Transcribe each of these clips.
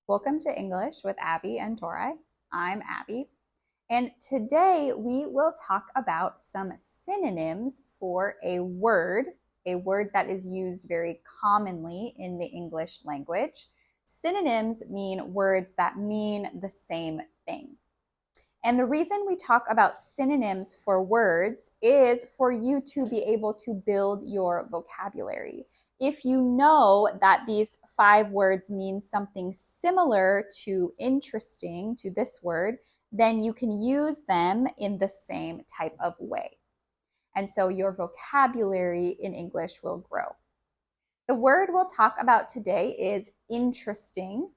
Welcome to English with Abby and Tori. I'm Abby, and today we will talk about some synonyms for a word that is used very commonly in the English language. Synonyms mean words that mean the same thing. And the reason we talk about synonyms for words is for you to be able to build your vocabulary. If you know that these 5 words mean something similar to interesting, to this word, then you can use them in the same type of way. And so your vocabulary in English will grow. The word we'll talk about today is interesting.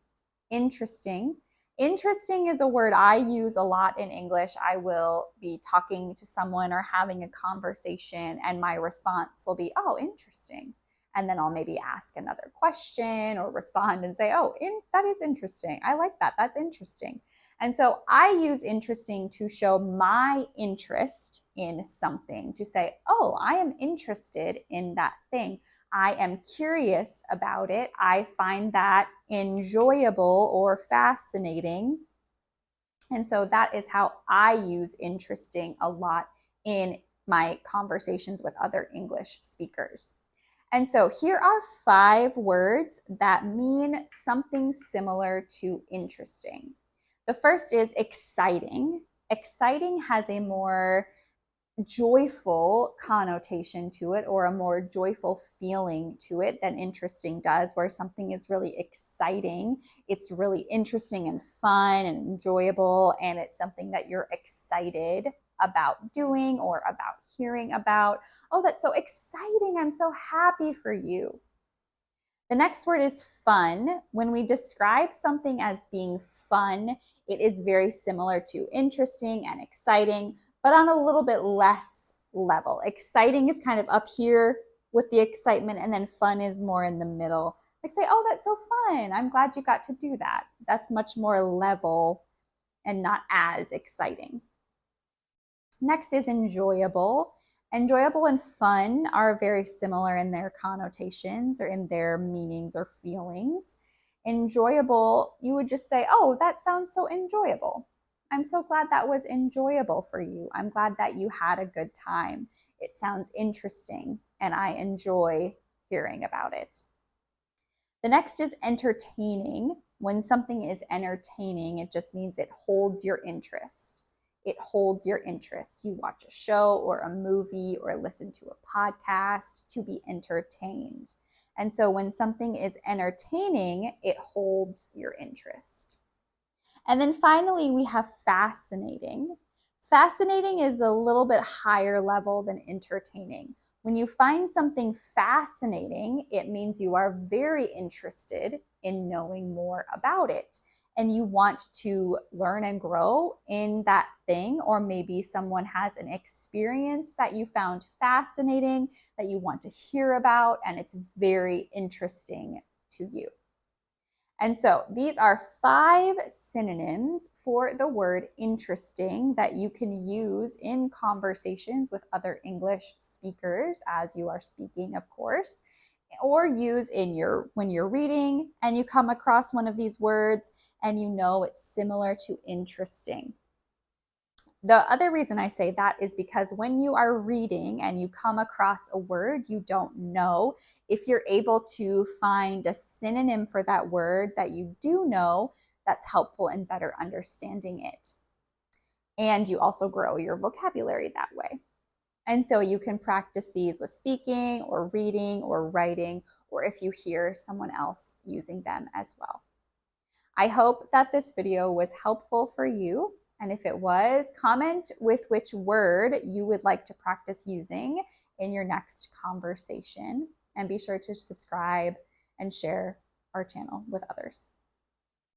Interesting. Interesting is a word I use a lot in English. I will be talking to someone or having a conversation, and my response will be, oh, interesting. And then I'll maybe ask another question or respond and say, oh, that is interesting. I like that. That's interesting. And so I use interesting to show my interest in something, to say, oh, I am interested in that thing. I am curious about it. I find that enjoyable or fascinating. And so that is how I use interesting a lot in my conversations with other English speakers. And so here are 5 words that mean something similar to interesting. The first is exciting. Exciting has a more joyful connotation to it, or a more joyful feeling to it than interesting does, where something is really exciting. It's really interesting and fun and enjoyable, and it's something that you're excited about doing or about hearing about. Oh, that's so exciting. I'm so happy for you. The next word is fun. When we describe something as being fun, it is very similar to interesting and exciting, but on a little bit less level. Exciting is kind of up here with the excitement, and then fun is more in the middle. Like say, oh, that's so fun. I'm glad you got to do that. That's much more level and not as exciting. Next is enjoyable. Enjoyable and fun are very similar in their connotations or in their meanings or feelings. Enjoyable, you would just say, oh, that sounds so enjoyable. I'm so glad that was enjoyable for you. I'm glad that you had a good time. It sounds interesting, and I enjoy hearing about it. The next is entertaining. When something is entertaining, it just means it holds your interest. It holds your interest. You watch a show or a movie or listen to a podcast to be entertained. And so when something is entertaining, it holds your interest. And then finally, we have fascinating. Fascinating is a little bit higher level than entertaining. When you find something fascinating, it means you are very interested in knowing more about it, and you want to learn and grow in that thing, or maybe someone has an experience that you found fascinating that you want to hear about, and it's very interesting to you. And so these are 5 synonyms for the word interesting that you can use in conversations with other English speakers as you are speaking, of course, or use in when you're reading and you come across one of these words and you know it's similar to interesting. The other reason I say that is because when you are reading and you come across a word you don't know, if you're able to find a synonym for that word that you do know, that's helpful in better understanding it. And you also grow your vocabulary that way. And so you can practice these with speaking or reading or writing, or if you hear someone else using them as well. I hope that this video was helpful for you. And if it was, comment with which word you would like to practice using in your next conversation. And be sure to subscribe and share our channel with others.